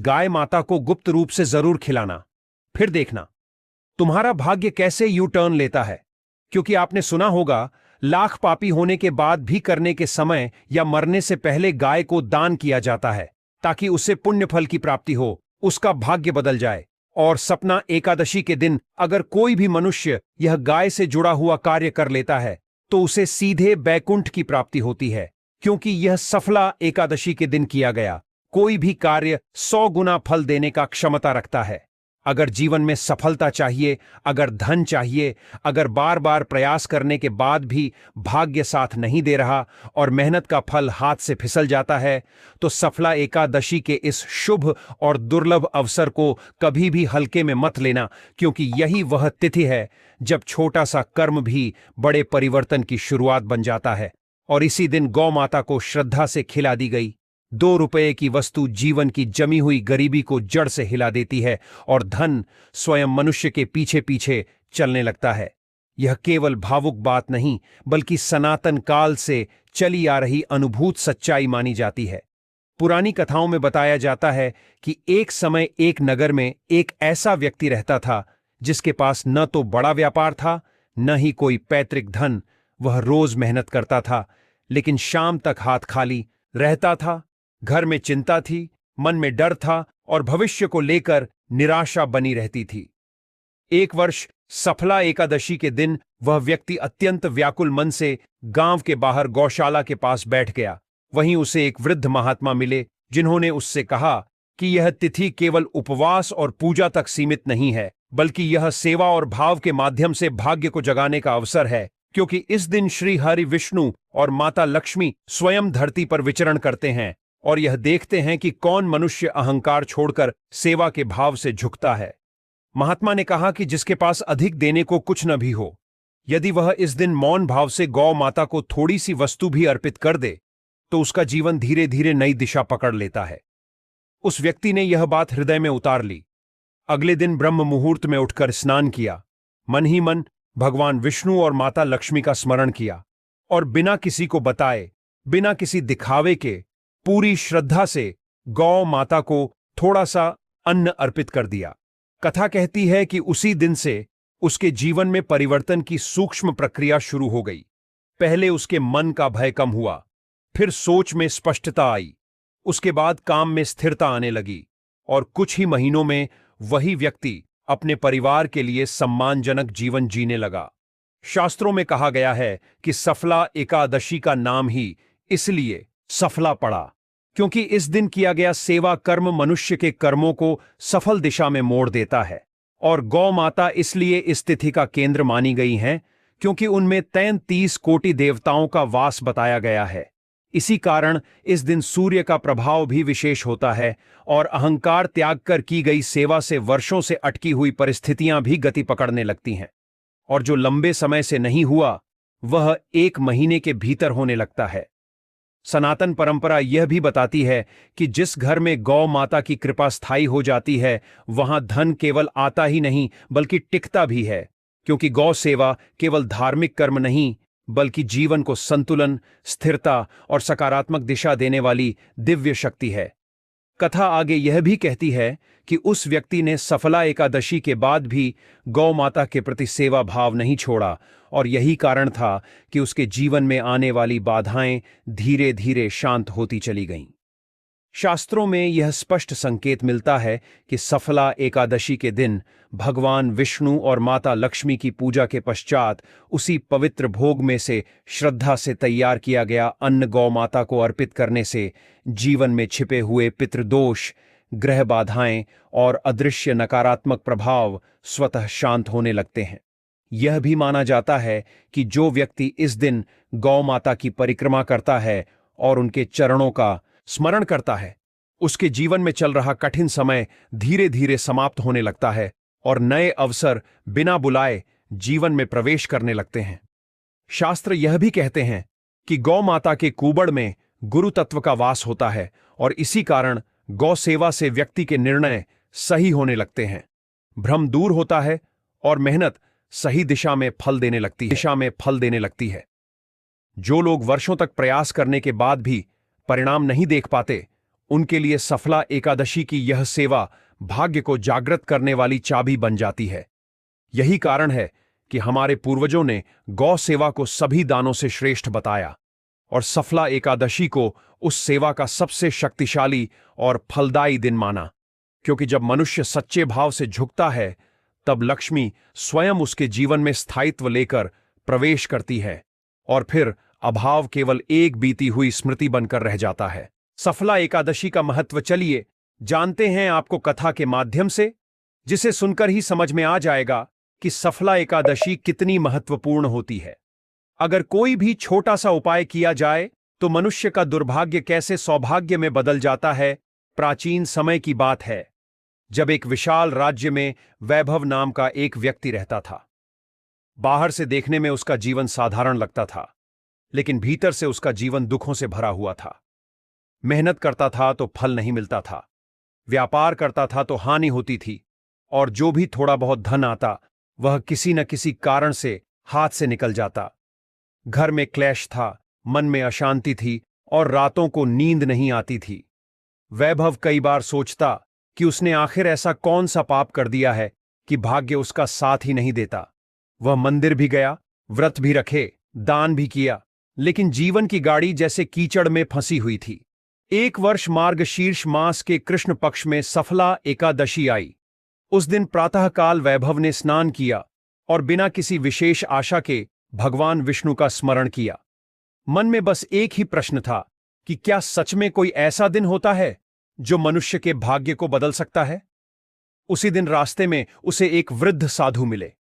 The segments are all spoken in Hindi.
गाय माता को गुप्त रूप से जरूर खिलाना। फिर देखना तुम्हारा भाग्य कैसे यू टर्न लेता है। क्योंकि आपने सुना होगा, लाख पापी होने के बाद भी करने के समय या मरने से पहले गाय को दान किया जाता है, ताकि उसे पुण्य फल की प्राप्ति हो, उसका भाग्य बदल जाए। और सपना एकादशी के दिन अगर कोई भी मनुष्य यह गाय से जुड़ा हुआ कार्य कर लेता है तो उसे सीधे बैकुंठ की प्राप्ति होती है। क्योंकि यह सफला एकादशी के दिन किया गया कोई भी कार्य 100 गुना फल देने का क्षमता रखता है। अगर जीवन में सफलता चाहिए, अगर धन चाहिए, अगर बार बार प्रयास करने के बाद भी भाग्य साथ नहीं दे रहा और मेहनत का फल हाथ से फिसल जाता है, तो सफला एकादशी के इस शुभ और दुर्लभ अवसर को कभी भी हल्के में मत लेना। क्योंकि यही वह तिथि है जब छोटा सा कर्म भी बड़े परिवर्तन की शुरुआत बन जाता है। और इसी दिन गौ माता को श्रद्धा से खिला दी गई 2 रुपये की वस्तु जीवन की जमी हुई गरीबी को जड़ से हिला देती है और धन स्वयं मनुष्य के पीछे पीछे चलने लगता है। यह केवल भावुक बात नहीं, बल्कि सनातन काल से चली आ रही अनुभूत सच्चाई मानी जाती है। पुरानी कथाओं में बताया जाता है कि एक समय एक नगर में एक ऐसा व्यक्ति रहता था जिसके पास न तो बड़ा व्यापार था, न ही कोई पैतृक धन। वह रोज मेहनत करता था, लेकिन शाम तक हाथ खाली रहता था। घर में चिंता थी, मन में डर था और भविष्य को लेकर निराशा बनी रहती थी। एक वर्ष सफला एकादशी के दिन वह व्यक्ति अत्यंत व्याकुल मन से गांव के बाहर गौशाला के पास बैठ गया। वहीं उसे एक वृद्ध महात्मा मिले, जिन्होंने उससे कहा कि यह तिथि केवल उपवास और पूजा तक सीमित नहीं है, बल्कि यह सेवा और भाव के माध्यम से भाग्य को जगाने का अवसर है। क्योंकि इस दिन श्री हरि विष्णु और माता लक्ष्मी स्वयं धरती पर विचरण करते हैं और यह देखते हैं कि कौन मनुष्य अहंकार छोड़कर सेवा के भाव से झुकता है। महात्मा ने कहा कि जिसके पास अधिक देने को कुछ न भी हो, यदि वह इस दिन मौन भाव से गौ माता को थोड़ी सी वस्तु भी अर्पित कर दे, तो उसका जीवन धीरे धीरे नई दिशा पकड़ लेता है। उस व्यक्ति ने यह बात हृदय में उतार ली। अगले दिन ब्रह्म मुहूर्त में उठकर स्नान किया, मन ही मन भगवान विष्णु और माता लक्ष्मी का स्मरण किया और बिना किसी को बताए, बिना किसी दिखावे के, पूरी श्रद्धा से गौ माता को थोड़ा सा अन्न अर्पित कर दिया। कथा कहती है कि उसी दिन से उसके जीवन में परिवर्तन की सूक्ष्म प्रक्रिया शुरू हो गई। पहले उसके मन का भय कम हुआ, फिर सोच में स्पष्टता आई, उसके बाद काम में स्थिरता आने लगी और कुछ ही महीनों में वही व्यक्ति अपने परिवार के लिए सम्मानजनक जीवन जीने लगा। शास्त्रों में कहा गया है कि सफला एकादशी का नाम ही इसलिए सफला पड़ा, क्योंकि इस दिन किया गया सेवा कर्म मनुष्य के कर्मों को सफल दिशा में मोड़ देता है। और गौ माता इसलिए इस तिथि का केंद्र मानी गई हैं, क्योंकि उनमें 33 कोटि देवताओं का वास बताया गया है। इसी कारण इस दिन सूर्य का प्रभाव भी विशेष होता है और अहंकार त्याग कर की गई सेवा से वर्षों से अटकी हुई परिस्थितियां भी गति पकड़ने लगती हैं। और जो लंबे समय से नहीं हुआ, वह 1 महीने के भीतर होने लगता है। सनातन परंपरा यह भी बताती है कि जिस घर में गौ माता की कृपा स्थायी हो जाती है, वहां धन केवल आता ही नहीं बल्कि टिकता भी है। क्योंकि गौ सेवा केवल धार्मिक कर्म नहीं, बल्कि जीवन को संतुलन, स्थिरता और सकारात्मक दिशा देने वाली दिव्य शक्ति है। कथा आगे यह भी कहती है कि उस व्यक्ति ने सफला एकादशी के बाद भी गौ माता के प्रति सेवा भाव नहीं छोड़ा और यही कारण था कि उसके जीवन में आने वाली बाधाएं धीरे धीरे शांत होती चली गईं। शास्त्रों में यह स्पष्ट संकेत मिलता है कि सफला एकादशी के दिन भगवान विष्णु और माता लक्ष्मी की पूजा के पश्चात उसी पवित्र भोग में से श्रद्धा से तैयार किया गया अन्न गौ माता को अर्पित करने से जीवन में छिपे हुए पितृदोष, ग्रह बाधाएं और अदृश्य नकारात्मक प्रभाव स्वतः शांत होने लगते हैं। यह भी माना जाता है कि जो व्यक्ति इस दिन गौ माता की परिक्रमा करता है और उनके चरणों का स्मरण करता है, उसके जीवन में चल रहा कठिन समय धीरे धीरे समाप्त होने लगता है और नए अवसर बिना बुलाए जीवन में प्रवेश करने लगते हैं। शास्त्र यह भी कहते हैं कि गौ माता के कुबड़ में गुरु तत्व का वास होता है और इसी कारण गौ सेवा से व्यक्ति के निर्णय सही होने लगते हैं, भ्रम दूर होता है और मेहनत सही दिशा में फल देने लगती है। जो लोग वर्षों तक प्रयास करने के बाद भी परिणाम नहीं देख पाते, उनके लिए सफला एकादशी की यह सेवा भाग्य को जागृत करने वाली चाबी बन जाती है। यही कारण है कि हमारे पूर्वजों ने गौ सेवा को सभी दानों से श्रेष्ठ बताया और सफला एकादशी को उस सेवा का सबसे शक्तिशाली और फलदायी दिन माना, क्योंकि जब मनुष्य सच्चे भाव से झुकता है तब लक्ष्मी स्वयं उसके जीवन में स्थायित्व लेकर प्रवेश करती है और फिर अभाव केवल एक बीती हुई स्मृति बनकर रह जाता है। सफला एकादशी का महत्व चलिए जानते हैं आपको कथा के माध्यम से, जिसे सुनकर ही समझ में आ जाएगा कि सफला एकादशी कितनी महत्वपूर्ण होती है। अगर कोई भी छोटा सा उपाय किया जाए तो मनुष्य का दुर्भाग्य कैसे सौभाग्य में बदल जाता है। प्राचीन समय की बात है, जब एक विशाल राज्य में वैभव नाम का एक व्यक्ति रहता था। बाहर से देखने में उसका जीवन साधारण लगता था, लेकिन भीतर से उसका जीवन दुखों से भरा हुआ था। मेहनत करता था तो फल नहीं मिलता था, व्यापार करता था तो हानि होती थी, और जो भी थोड़ा बहुत धन आता वह किसी न किसी कारण से हाथ से निकल जाता। घर में क्लेश था, मन में अशांति थी और रातों को नींद नहीं आती थी। वैभव कई बार सोचता कि उसने आखिर ऐसा कौन सा पाप कर दिया है कि भाग्य उसका साथ ही नहीं देता। वह मंदिर भी गया, व्रत भी रखे, दान भी किया, लेकिन जीवन की गाड़ी जैसे कीचड़ में फंसी हुई थी। एक वर्ष मार्गशीर्ष मास के कृष्ण पक्ष में सफला एकादशी आई। उस दिन प्रातःकाल वैभव ने स्नान किया और बिना किसी विशेष आशा के भगवान विष्णु का स्मरण किया। मन में बस एक ही प्रश्न था कि क्या सच में कोई ऐसा दिन होता है जो मनुष्य के भाग्य को बदल सकता है। उसी दिन रास्ते में उसे एक वृद्ध साधु मिले।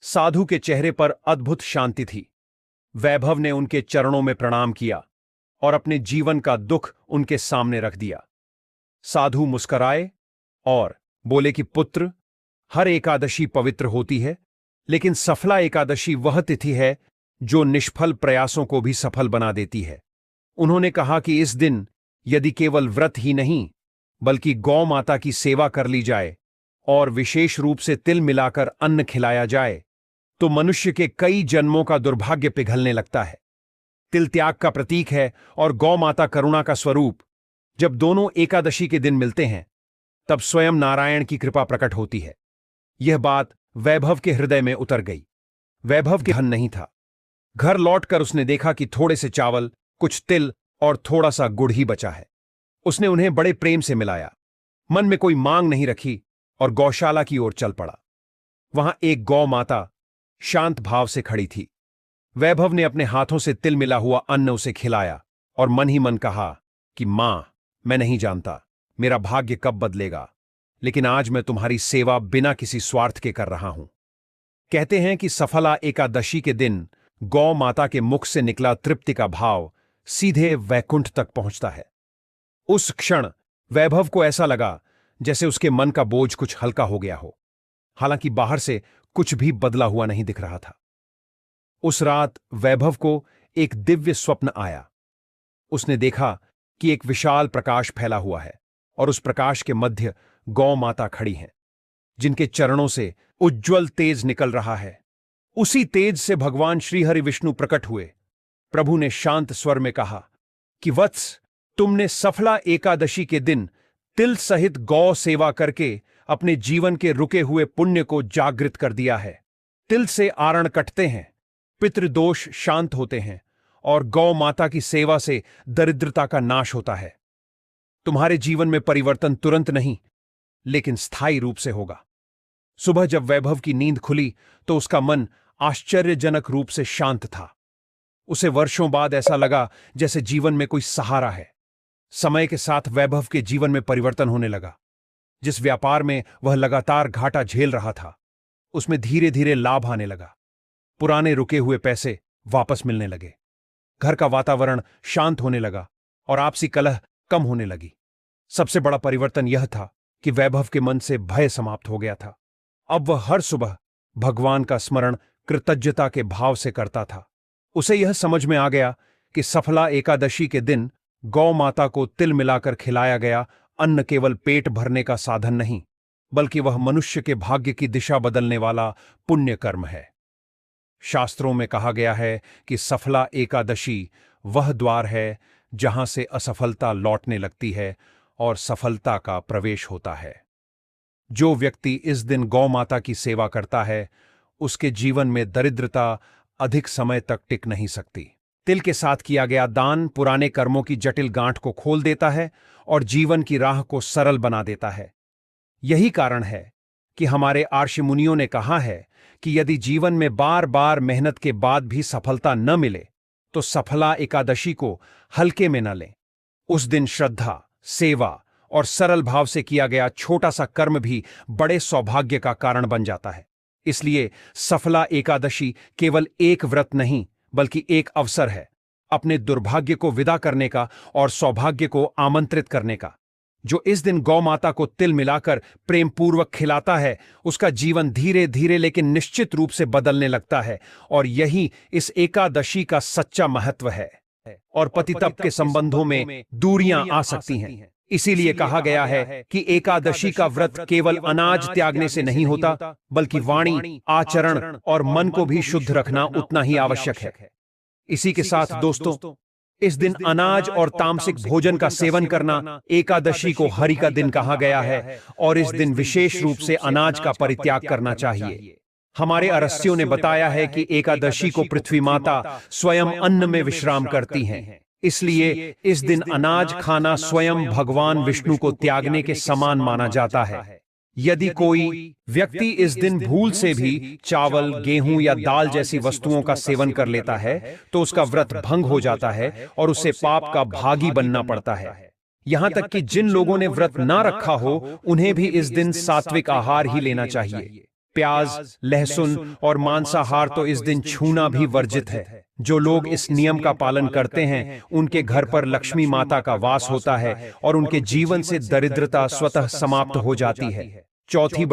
साधु के चेहरे पर अद्भुत शांति थी। वैभव ने उनके चरणों में प्रणाम किया और अपने जीवन का दुख उनके सामने रख दिया। साधु मुस्कराए और बोले कि पुत्र, हर एकादशी पवित्र होती है, लेकिन सफला एकादशी वह तिथि है जो निष्फल प्रयासों को भी सफल बना देती है। उन्होंने कहा कि इस दिन यदि केवल व्रत ही नहीं बल्कि गौ माता की सेवा कर ली जाए और विशेष रूप से तिल मिलाकर अन्न खिलाया जाए तो मनुष्य के कई जन्मों का दुर्भाग्य पिघलने लगता है। तिल त्याग का प्रतीक है और गौ माता करुणा का स्वरूप। जब दोनों एकादशी के दिन मिलते हैं तब स्वयं नारायण की कृपा प्रकट होती है। यह बात वैभव के हृदय में उतर गई। वैभव के धन नहीं था। घर लौटकर उसने देखा कि थोड़े से चावल, कुछ तिल और थोड़ा सा गुड़ ही बचा है। उसने उन्हें बड़े प्रेम से मिलाया, मन में कोई मांग नहीं रखी और गौशाला की ओर चल पड़ा। वहां एक गौ माता शांत भाव से खड़ी थी। वैभव ने अपने हाथों से तिल मिला हुआ अन्न उसे खिलाया और मन ही मन कहा कि मां, मैं नहीं जानता मेरा भाग्य कब बदलेगा, लेकिन आज मैं तुम्हारी सेवा बिना किसी स्वार्थ के कर रहा हूं। कहते हैं कि सफला एकादशी के दिन गौ माता के मुख से निकला तृप्ति का भाव सीधे वैकुंठ तक पहुंचता है। उस क्षण वैभव को ऐसा लगा जैसे उसके मन का बोझ कुछ हल्का हो गया हो। हालांकि बाहर से कुछ भी बदला हुआ नहीं दिख रहा था। उस रात वैभव को एक दिव्य स्वप्न आया। उसने देखा कि एक विशाल प्रकाश फैला हुआ है और उस प्रकाश के मध्य गौ माता खड़ी हैं, जिनके चरणों से उज्ज्वल तेज निकल रहा है। उसी तेज से भगवान श्रीहरि विष्णु प्रकट हुए। प्रभु ने शांत स्वर में कहा कि वत्स, तुमने सफला एकादशी के दिन तिल सहित गौ सेवा करके अपने जीवन के रुके हुए पुण्य को जागृत कर दिया है। तिल से आरण कटते हैं, पितृदोष शांत होते हैं और गौ माता की सेवा से दरिद्रता का नाश होता है। तुम्हारे जीवन में परिवर्तन तुरंत नहीं, लेकिन स्थायी रूप से होगा। सुबह जब वैभव की नींद खुली तो उसका मन आश्चर्यजनक रूप से शांत था। उसे वर्षों बाद ऐसा लगा जैसे जीवन में कोई सहारा है। समय के साथ वैभव के जीवन में परिवर्तन होने लगा। जिस व्यापार में वह लगातार घाटा झेल रहा था, उसमें धीरे धीरे लाभ आने लगा। पुराने रुके हुए पैसे वापस मिलने लगे। घर का वातावरण शांत होने लगा और आपसी कलह कम होने लगी। सबसे बड़ा परिवर्तन यह था कि वैभव के मन से भय समाप्त हो गया था। अब वह हर सुबह भगवान का स्मरण कृतज्ञता के भाव से करता था। उसे यह समझ में आ गया कि सफला एकादशी के दिन गौ माता को तिल मिलाकर खिलाया गया अन्न केवल पेट भरने का साधन नहीं, बल्कि वह मनुष्य के भाग्य की दिशा बदलने वाला पुण्य कर्म है। शास्त्रों में कहा गया है कि सफला एकादशी वह द्वार है जहां से असफलता लौटने लगती है और सफलता का प्रवेश होता है। जो व्यक्ति इस दिन गौ माता की सेवा करता है, उसके जीवन में दरिद्रता अधिक समय तक टिक नहीं सकती। तिल के साथ किया गया दान पुराने कर्मों की जटिल गांठ को खोल देता है और जीवन की राह को सरल बना देता है। यही कारण है कि हमारे आर्षि मुनियों ने कहा है कि यदि जीवन में बार बार मेहनत के बाद भी सफलता न मिले तो सफला एकादशी को हल्के में न लें। उस दिन श्रद्धा, सेवा और सरल भाव से किया गया छोटा सा कर्म भी बड़े सौभाग्य का कारण बन जाता है। इसलिए सफला एकादशी केवल एक व्रत नहीं बल्कि एक अवसर है अपने दुर्भाग्य को विदा करने का और सौभाग्य को आमंत्रित करने का। जो इस दिन गौ माता को तिल मिलाकर प्रेम पूर्वक खिलाता है, उसका जीवन धीरे धीरे लेकिन निश्चित रूप से बदलने लगता है। और यही इस एकादशी का सच्चा महत्व है। और पतितप के संबंधों में दूरियां आ सकती हैं। इसीलिए कहा गया है कि एकादशी का व्रत केवल अनाज त्यागने से नहीं होता, बल्कि वाणी, आचरण और मन को भी शुद्ध रखना उतना ही आवश्यक है। इसी के साथ दोस्तों, इस दिन अनाज और तामसिक भोजन का सेवन करना, एकादशी को हरि का दिन कहा गया है और इस दिन विशेष रूप से अनाज का परित्याग करना चाहिए। हमारे अरस्सियों ने बताया है कि एकादशी को पृथ्वी माता स्वयं अन्न में विश्राम करती हैं। इसलिए इस दिन अनाज खाना स्वयं भगवान विष्णु को त्यागने के समान माना जाता है। यदि कोई व्यक्ति इस दिन भूल से भी चावल, गेहूं या दाल जैसी वस्तुओं का सेवन कर लेता है तो उसका व्रत भंग हो जाता है और उसे पाप का भागी बनना पड़ता है। यहां तक कि जिन लोगों ने व्रत ना रखा हो, उन्हें भी इस दिन सात्विक आहार ही लेना चाहिए। प्याज, लहसुन और मांसाहार तो इस दिन छूना भी वर्जित है। जो लोग इस नियम का पालन करते हैं, उनके घर पर लक्ष्मी माता का वास होता है और उनके जीवन से दरिद्रता स्वतः समाप्त हो जाती है। चौथी बड़ी